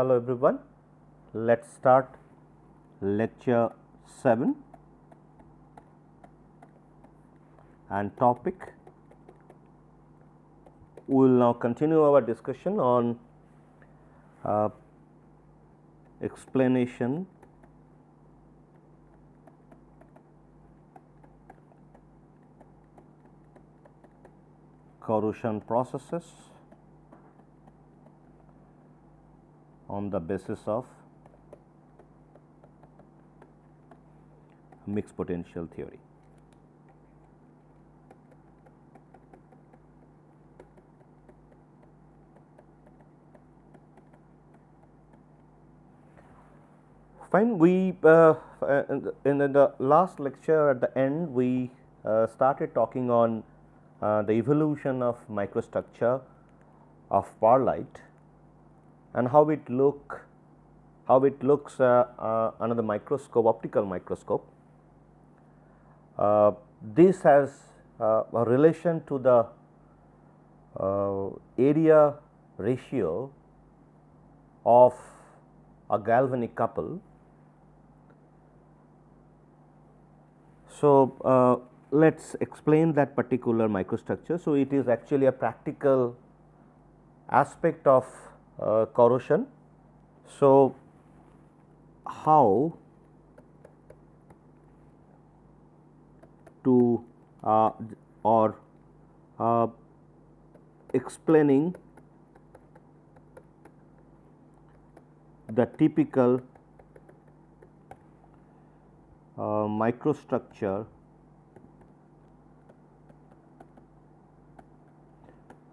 Hello everyone, let us start lecture 7 and topic. We will now continue our discussion on explanation corrosion processes on the basis of mixed potential theory. Fine, we in the last lecture at the end we started talking on the evolution of microstructure of pearlite and how it looks under the microscope, optical microscope. This has a relation to the area ratio of a galvanic couple. So, let us explain that particular microstructure. So, it is actually a practical aspect of corrosion. So, how to explaining the typical microstructure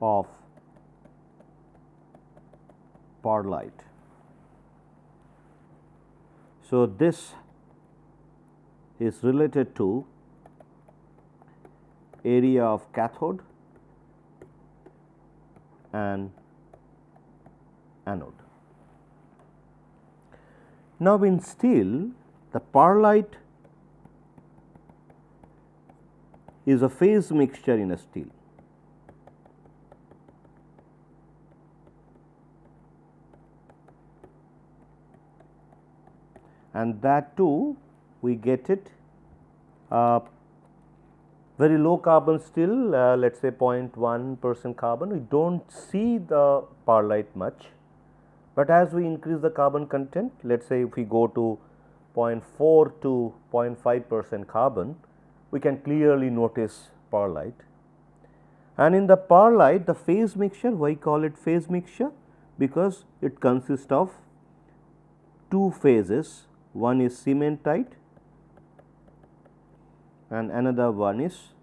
of pearlite. So, this is related to area of cathode and anode. Now, in steel, the pearlite is a phase mixture in a steel. And that too we get it very low carbon steel, let us say 0.1% carbon. We do not see the pearlite much, but as we increase the carbon content, let us say if we go to 0.4 to 0.5% carbon, we can clearly notice pearlite. And in the pearlite, the phase mixture, why call it phase mixture? Because it consists of two phases. One is cementite and another one is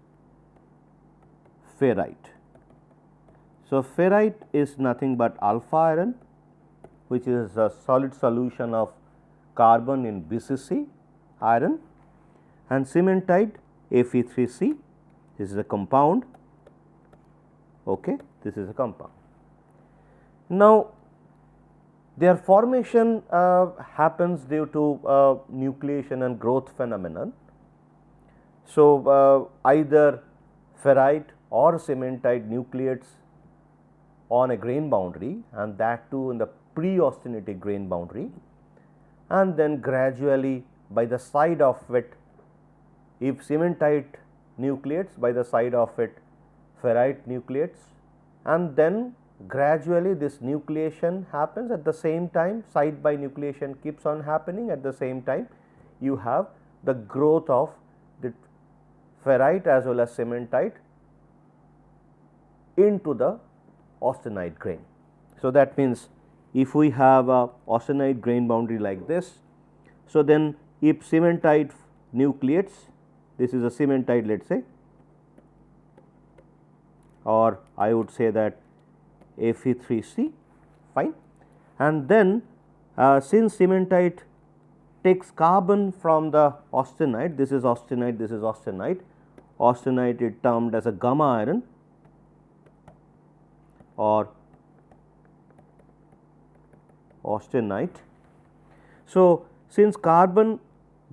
ferrite. So, ferrite is nothing but alpha iron, which is a solid solution of carbon in BCC iron, and cementite Fe3C. This is a compound. Okay, this is a compound. Now, their formation happens due to nucleation and growth phenomenon. So, either ferrite or cementite nucleates on a grain boundary, and that too in the pre-austenitic grain boundary, and then gradually by the side of it, if cementite nucleates, by the side of it ferrite nucleates, and then gradually this nucleation happens at the same time, side by nucleation keeps on happening at the same time. You have the growth of the ferrite as well as cementite into the austenite grain. So, that means if we have a austenite grain boundary like this, so then if cementite nucleates, this is a cementite, let us say, or I would say that Fe3C, fine. And then since cementite takes carbon from the austenite, this is austenite, this is austenite. Austenite is termed as a gamma iron or austenite. So, since carbon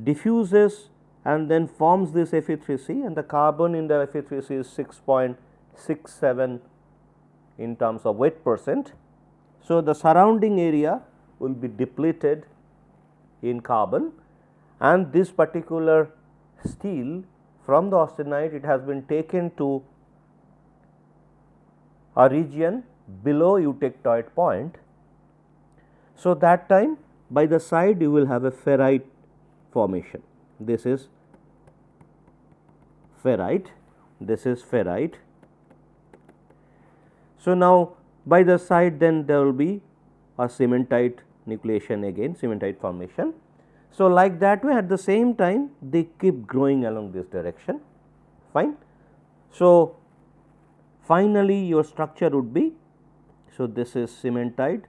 diffuses and then forms this Fe3C, and the carbon in the Fe3C is 6.67 in terms of weight percent. So, the surrounding area will be depleted in carbon, and this particular steel from the austenite, it has been taken to a region below eutectoid point. So, that time by the side you will have a ferrite formation. This is ferrite, this is ferrite. So, now by the side then there will be a cementite nucleation, again cementite formation. So, like that way at the same time they keep growing along this direction, fine. So, finally, your structure would be, so this is cementite,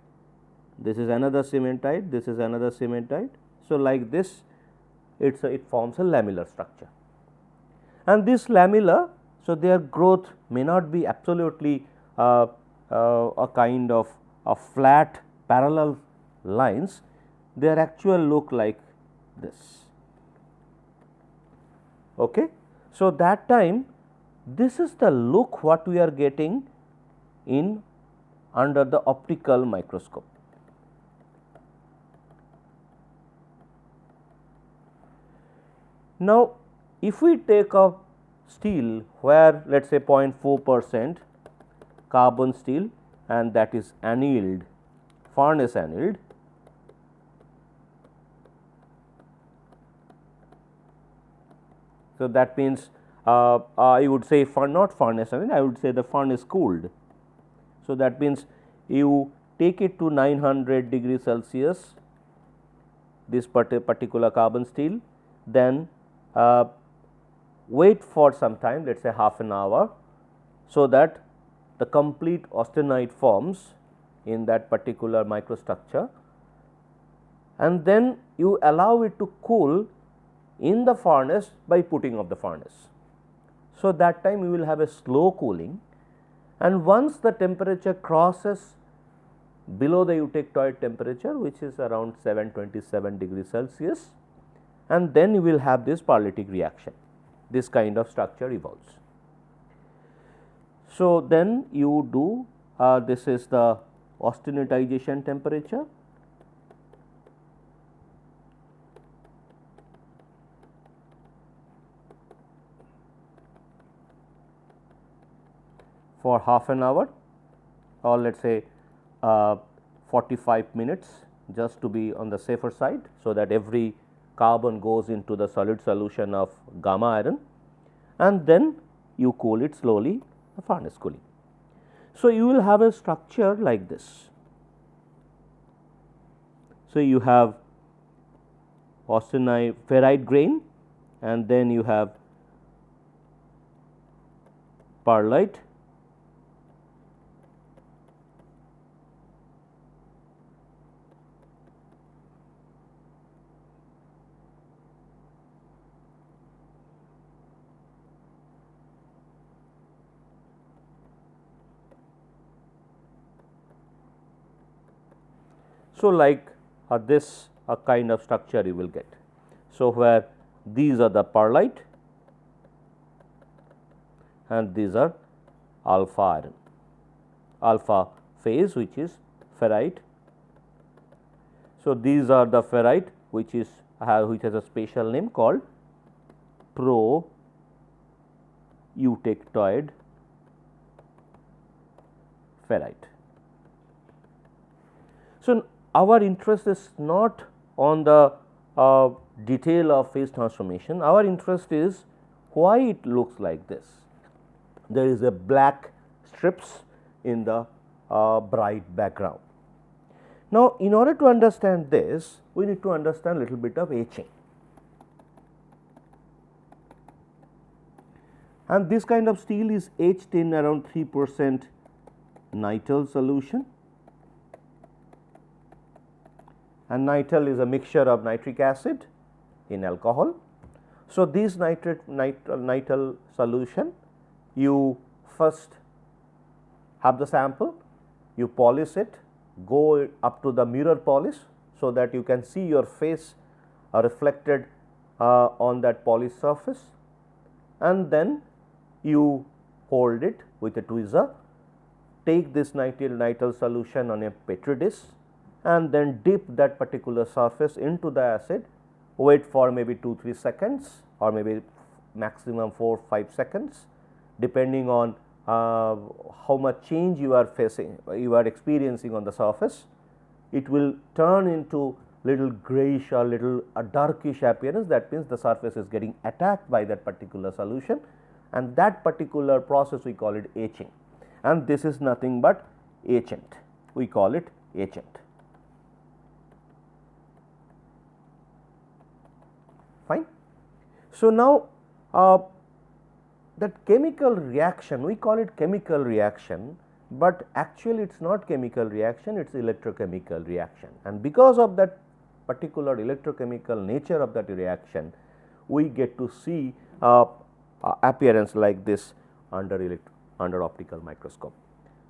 this is another cementite, this is another cementite. So, like this it forms a lamellar structure, and this lamella, so their growth may not be absolutely a kind of a flat parallel lines, their actual look like this. Okay. So, that time this is the look what we are getting in under the optical microscope. Now, if we take a steel where let us say 0.4% carbon steel, and that is annealed, furnace annealed, so that means I would say not furnace annealed, I would say the furnace cooled. So, that means you take it to 900 degrees Celsius, this particular carbon steel, then wait for some time, let us say half an hour, so that the complete austenite forms in that particular microstructure, and then you allow it to cool in the furnace by putting off the furnace. So, that time you will have a slow cooling, and once the temperature crosses below the eutectoid temperature, which is around 727 degrees Celsius, and then you will have this pearlitic reaction, this kind of structure evolves. So, then you do this is the austenitization temperature, for half an hour, or let us say 45 minutes, just to be on the safer side. So, that every carbon goes into the solid solution of gamma iron, and then you cool it slowly, the furnace cooling. So, you will have a structure like this. So, you have austenite ferrite grain, and then you have pearlite, so like this a kind of structure you will get. So, where these are the pearlite and these are alpha iron, alpha phase which is ferrite. So, these are the ferrite which has a special name called pro-eutectoid ferrite. So, our interest is not on the detail of phase transformation, our interest is why it looks like this. There is a black strips in the bright background. Now, in order to understand this, we need to understand little bit of etching, and this kind of steel is etched in around 3% nitel solution, and nitel is a mixture of nitric acid in alcohol. So, this nitel solution, you first have the sample, you polish it, go up to the mirror polish, so that you can see your face reflected on that polished surface, and then you hold it with a tweezer, take this nitel solution on a petri dish, and then dip that particular surface into the acid, wait for maybe 2-3 seconds or maybe maximum 4-5 seconds, depending on how much change you are experiencing on the surface. It will turn into little grayish or little darkish appearance. That means the surface is getting attacked by that particular solution, and that particular process we call it etching, and this is nothing but etchant. We call it etchant. Fine. So, now that chemical reaction, we call it chemical reaction, but actually it is not chemical reaction, it is electrochemical reaction, and because of that particular electrochemical nature of that reaction, we get to see appearance like this under optical microscope.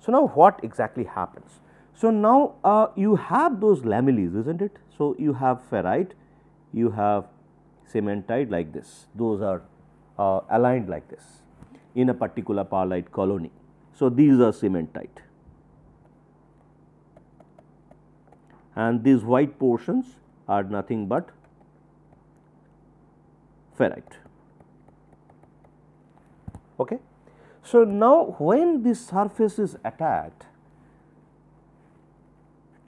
So, now what exactly happens? So, now you have those lamellae, isn't it? So, you have ferrite, you have cementite like this, those are aligned like this in a particular pearlite colony. So, these are cementite, and these white portions are nothing but ferrite. Okay. So, now when this surface is attacked,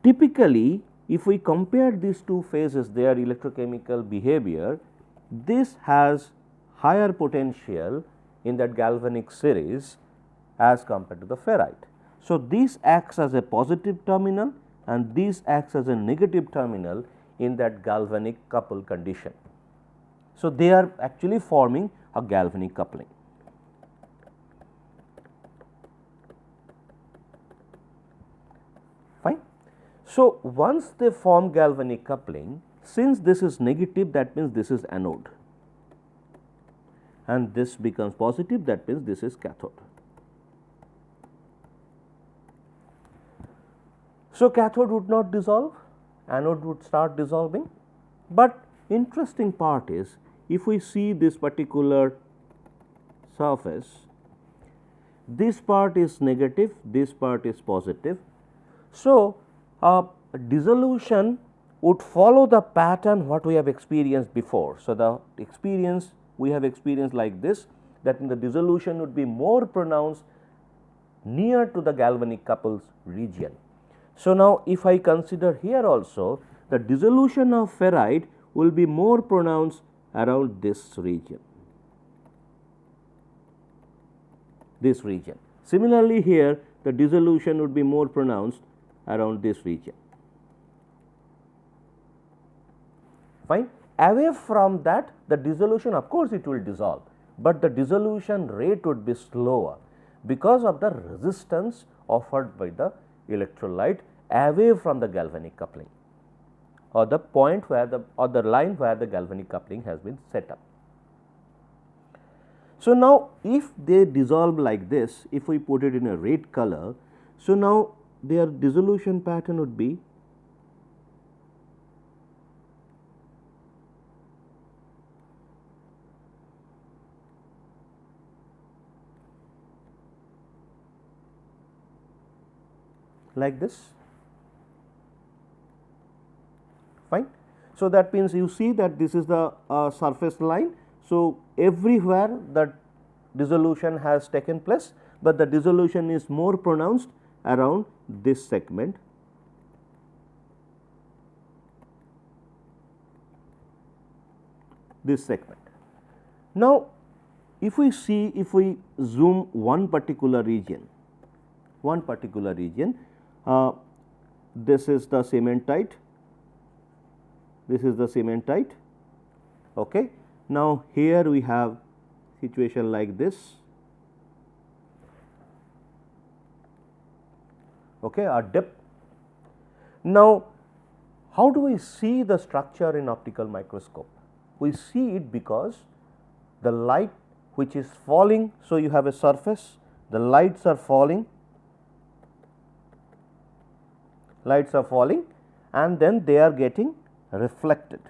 typically if we compare these two phases, their electrochemical behavior, this has higher potential in that galvanic series as compared to the ferrite. So, this acts as a positive terminal and this acts as a negative terminal in that galvanic couple condition. So, they are actually forming a galvanic coupling. Fine. So, once they form galvanic coupling, since this is negative, that means this is anode, and this becomes positive, that means this is cathode. So, cathode would not dissolve, anode would start dissolving, but interesting part is if we see this particular surface, this part is negative, this part is positive. So, dissolution would follow the pattern what we have experienced before. So, the experience we have experienced like this, that the dissolution would be more pronounced near to the galvanic couples region. So, now if I consider here also, the dissolution of ferrite will be more pronounced around this region, Similarly, here the dissolution would be more pronounced around this region. Fine. Away from that, the dissolution, of course, it will dissolve, but the dissolution rate would be slower because of the resistance offered by the electrolyte away from the galvanic coupling, or the point where the line where the galvanic coupling has been set up. So, now if they dissolve like this, if we put it in a red color, so now their dissolution pattern would be like this. Fine. So, that means you see that this is the surface line. So, everywhere the dissolution has taken place, but the dissolution is more pronounced around this segment. Now, if we zoom one particular region, this is the cementite, Okay. Now, here we have situation like this, okay, a dip. Now, how do we see the structure in optical microscope? We see it because the light which is falling. So, you have a surface, the lights are falling, and then they are getting reflected,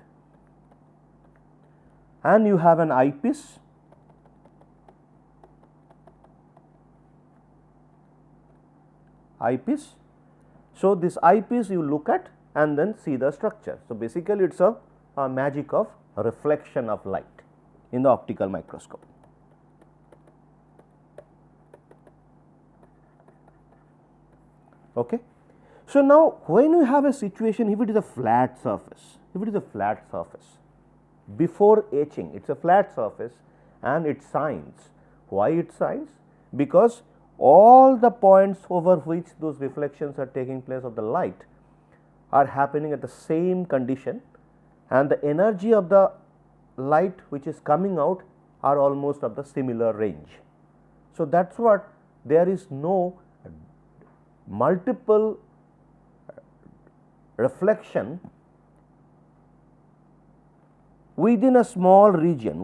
and you have an eyepiece, So, this eyepiece you look at, and then see the structure. So, basically it is a magic of reflection of light in the optical microscope. Okay. So, now when you have a situation, if it is a flat surface, before etching it is a flat surface and it shines. Why it shines? Because all the points over which those reflections are taking place of the light are happening at the same condition, and the energy of the light which is coming out are almost of the similar range. So, that is what there is no multiple reflection within a small region.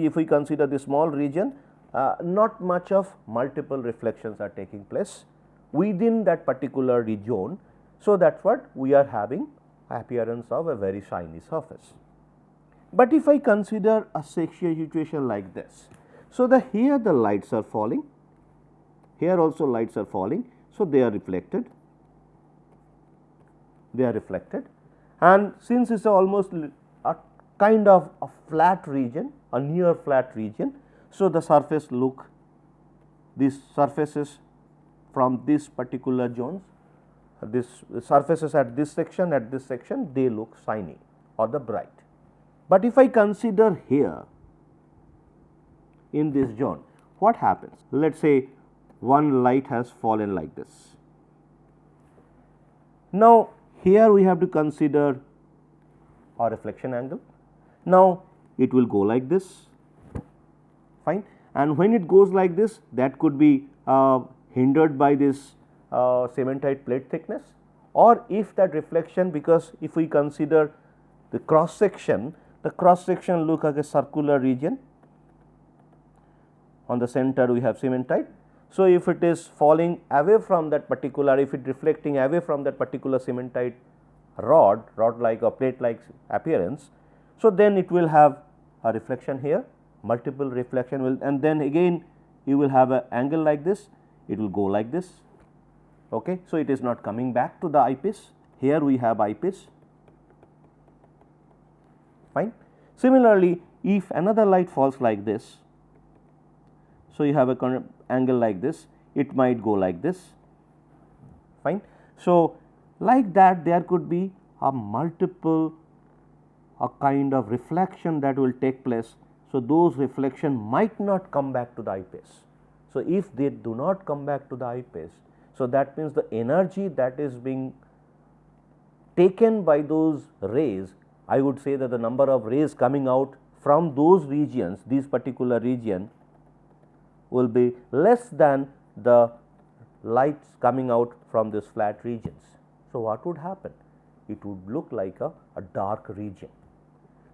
If we consider the small region, not much of multiple reflections are taking place within that particular region. So, that is what we are having appearance of a very shiny surface. But if I consider a situation like this, so here the lights are falling, here also lights are falling. So, they are reflected, and since it is almost a kind of a flat region, a near flat region. So, the surface look, these surfaces from this particular zones, this surfaces at this section, they look shiny or the bright. But if I consider here in this zone, what happens? Let us say one light has fallen like this. Now, here we have to consider a reflection angle. Now, it will go like this, fine, and when it goes like this, that could be hindered by this cementite plate thickness, or if that reflection, because if we consider the cross section look like a circular region, on the center we have cementite. So, if it is falling away from that particular, if it reflecting away from that particular cementite rod like or plate like appearance, so then it will have a reflection here, multiple reflection will, and then again you will have an angle like this, it will go like this. Okay. So, it is not coming back to the eyepiece, here we have eyepiece, fine. Similarly, if another light falls like this, so you have a angle like this, it might go like this, fine. So, like that there could be a multiple a kind of reflection that will take place. So, those reflection might not come back to the eyepiece. So, if they do not come back to the eyepiece, so that means the energy that is being taken by those rays, I would say that the number of rays coming out from those regions, these particular region will be less than the lights coming out from these flat regions. So, what would happen? It would look like a dark region.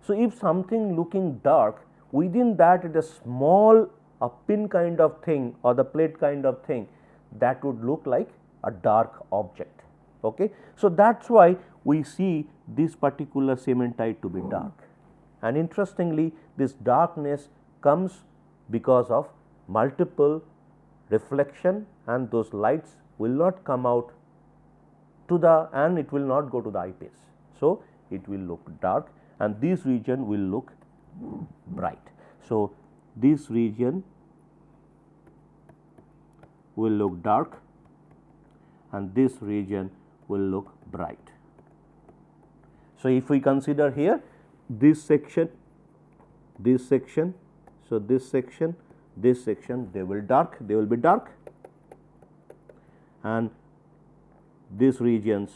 So, if something looking dark, within that it is small a pin kind of thing or the plate kind of thing, that would look like a dark object. Okay. So, that is why we see this particular cementite to be dark, and interestingly this darkness comes because of multiple reflection, and those lights will not come out to the, and it will not go to the eyepiece. So, it will look dark and this region will look bright. So, this region will look dark and this region will look bright. So, if we consider here this section, so this section, they will be dark, and these regions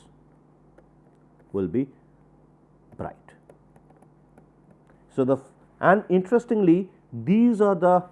will be bright. So, and interestingly these are the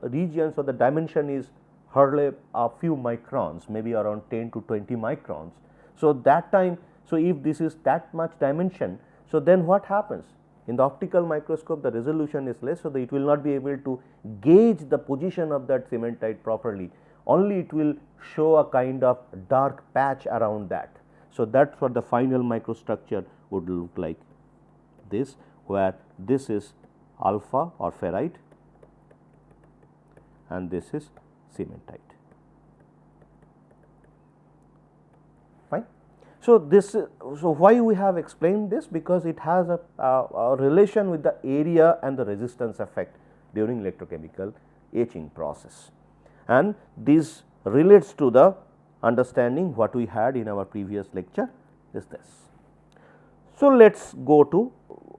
regions, or the dimension is hardly a few microns, maybe around 10 to 20 microns. So, that time, so if this is that much dimension, so then what happens? In the optical microscope the resolution is less, so that it will not be able to gauge the position of that cementite properly, only it will show a kind of dark patch around that. So, that is what the final microstructure would look like this, where this is alpha or ferrite and this is cementite. Fine. So, so why we have explained this, because it has a relation with the area and the resistance effect during electrochemical etching process, and this relates to the understanding what we had in our previous lecture is this. So, let us go to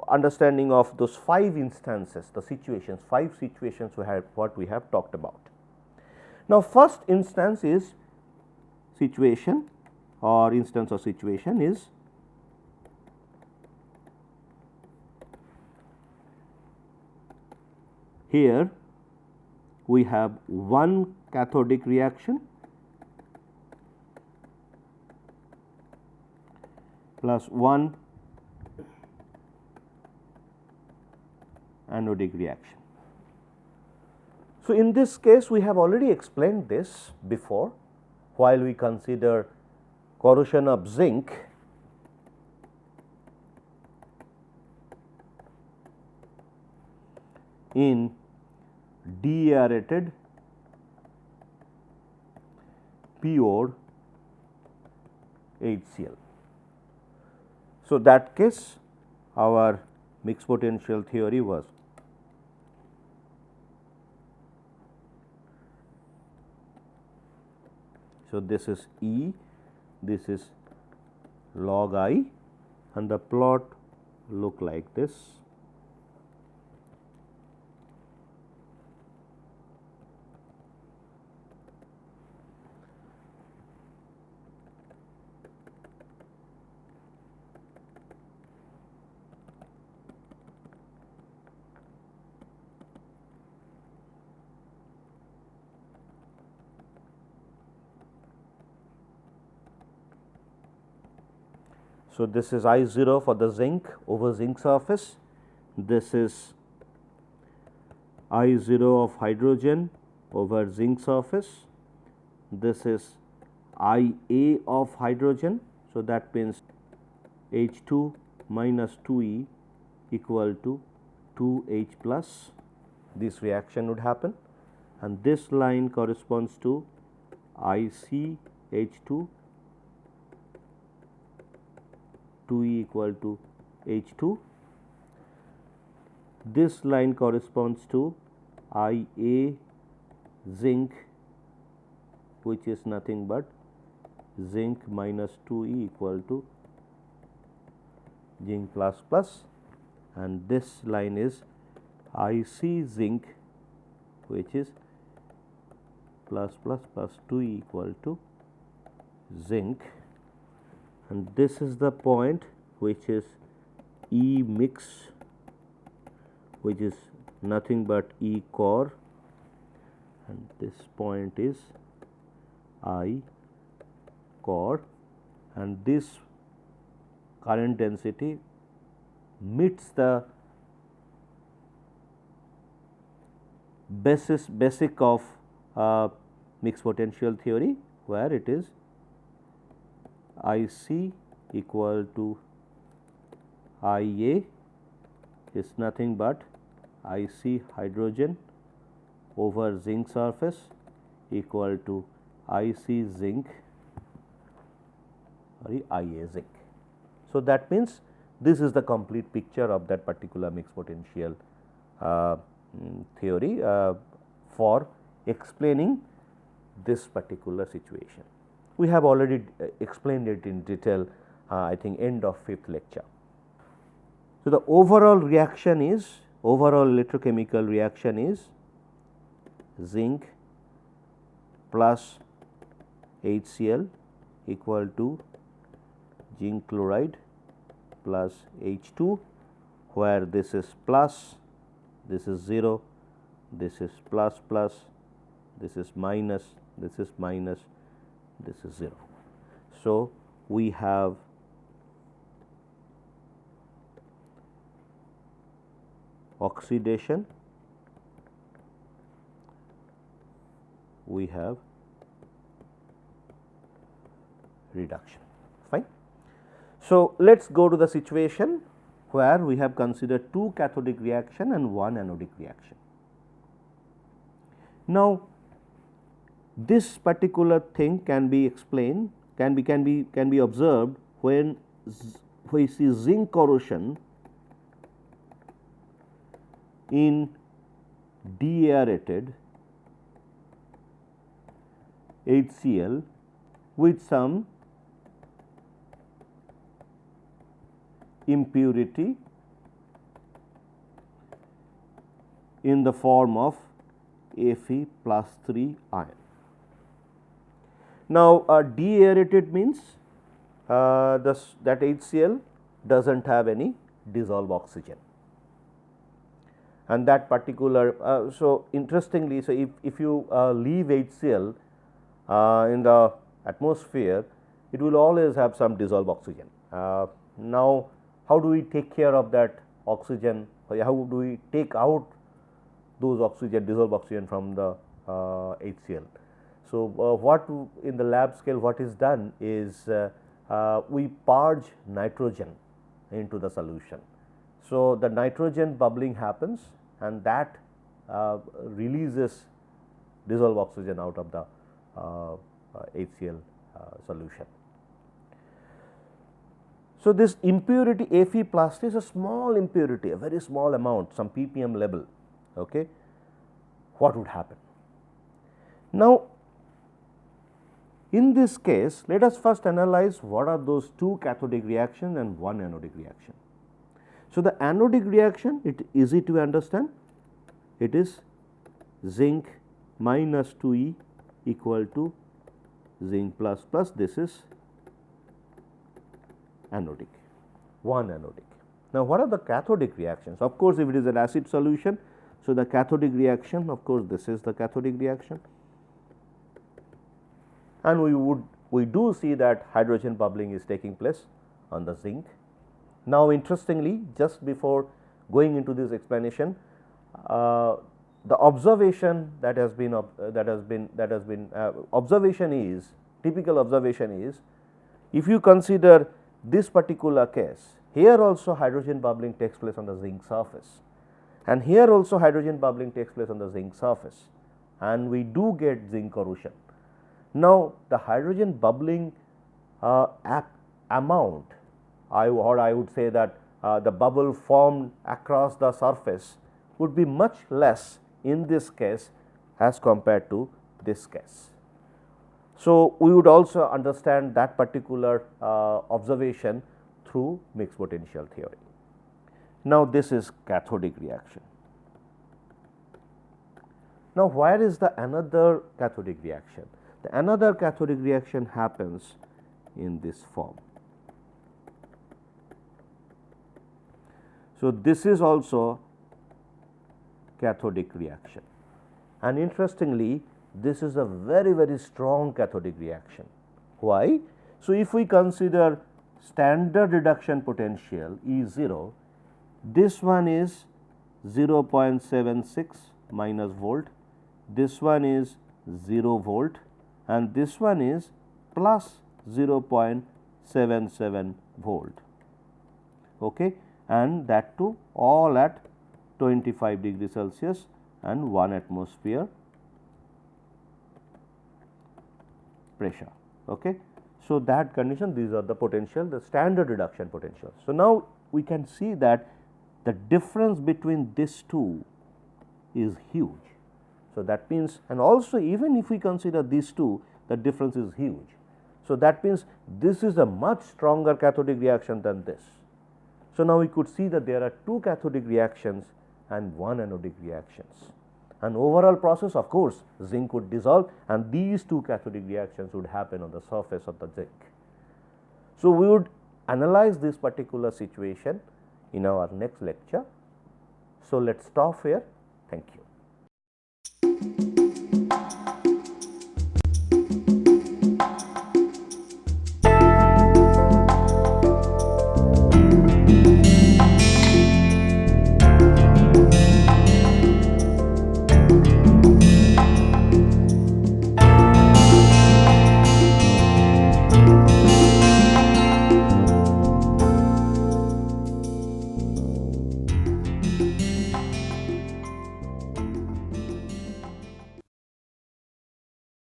understanding of those 5 instances, the situations, 5 situations we have what we have talked about. Now, first instance is situation or instance of situation is here we have one cathodic reaction plus one anodic reaction. So, in this case we have already explained this before while we consider corrosion of zinc in deaerated pure HCl. So, that case our mixed potential theory was so this is E, this is log I, and the plot look like this. So, this is I 0 for the zinc over zinc surface, this is I 0 of hydrogen over zinc surface, this is I A of hydrogen. So, that means H 2 minus 2 E equal to 2 H plus, this reaction would happen, and this line corresponds to I C H 2 2E equal to H 2. This line corresponds to I A zinc, which is nothing but zinc minus 2E equal to zinc plus plus, and this line is I C zinc, which is plus plus plus 2E equal to zinc, and this is the point which is E mix, which is nothing but E core, and this point is I core, and this current density meets the basic of mixed potential theory, where it is I C equal to I A is nothing but I C hydrogen over zinc surface equal to I C zinc, sorry, I A zinc. So, that means this is the complete picture of that particular mixed potential theory for explaining this particular situation. We have already explained it in detail, I think end of 5th lecture. So, the overall reaction is, overall electrochemical reaction is zinc plus HCl equal to zinc chloride plus H2, where this is plus, this is 0, this is plus plus, this is minus, this is minus, this is 0. So, we have oxidation, we have reduction, fine. So, let us go to the situation where we have considered 2 cathodic reaction and 1 anodic reaction. Now, this particular thing can be explained, can be observed when we see zinc corrosion in deaerated HCl with some impurity in the form of Fe+3 ion. Now, deaerated means that HCl does not have any dissolved oxygen, and that particular so interestingly, so if you leave HCl in the atmosphere, it will always have some dissolved oxygen. Now, how do we take care of that oxygen? How do we take out those oxygen, dissolved oxygen from the HCl? So, what in the lab scale what is done is we purge nitrogen into the solution. So, the nitrogen bubbling happens and that releases dissolved oxygen out of the HCl solution. So, this impurity Fe+ is a small impurity, a very small amount, some ppm level. Okay. What would happen? Now, in this case, let us first analyze what are those two cathodic reactions and one anodic reaction. So, the anodic reaction, it is easy to understand, it is zinc minus 2E equal to zinc plus plus, this is anodic, one anodic. Now, what are the cathodic reactions? Of course, if it is an acid solution, so the cathodic reaction, of course, this is the cathodic reaction, and we do see that hydrogen bubbling is taking place on the zinc. Now, interestingly, just before going into this explanation, the observation that has been observation is, typical observation is, if you consider this particular case, here also hydrogen bubbling takes place on the zinc surface, and here also hydrogen bubbling takes place on the zinc surface, and we do get zinc corrosion. Now, the hydrogen bubbling amount, I would say that the bubble formed across the surface would be much less in this case as compared to this case. So, we would also understand that particular observation through mixed potential theory. Now, this is cathodic reaction. Now, where is the another cathodic reaction? The another cathodic reaction happens in this form. So, this is also cathodic reaction, and interestingly, this is a very, very strong cathodic reaction. Why? So, if we consider standard reduction potential E0, this one is 0.76 minus volt, this one is 0 volt, and this one is plus 0.77 volt, okay, and that too all at 25 degree Celsius and 1 atmosphere pressure. Okay. So, that condition, these are the potential, the standard reduction potential. So, now we can see that the difference between these two is huge. So, that means, and also even if we consider these two, the difference is huge. So, that means this is a much stronger cathodic reaction than this. So, now we could see that there are two cathodic reactions and one anodic reactions, and overall process, of course, zinc would dissolve and these two cathodic reactions would happen on the surface of the zinc. So, we would analyze this particular situation in our next lecture. So, let us stop here. Thank you.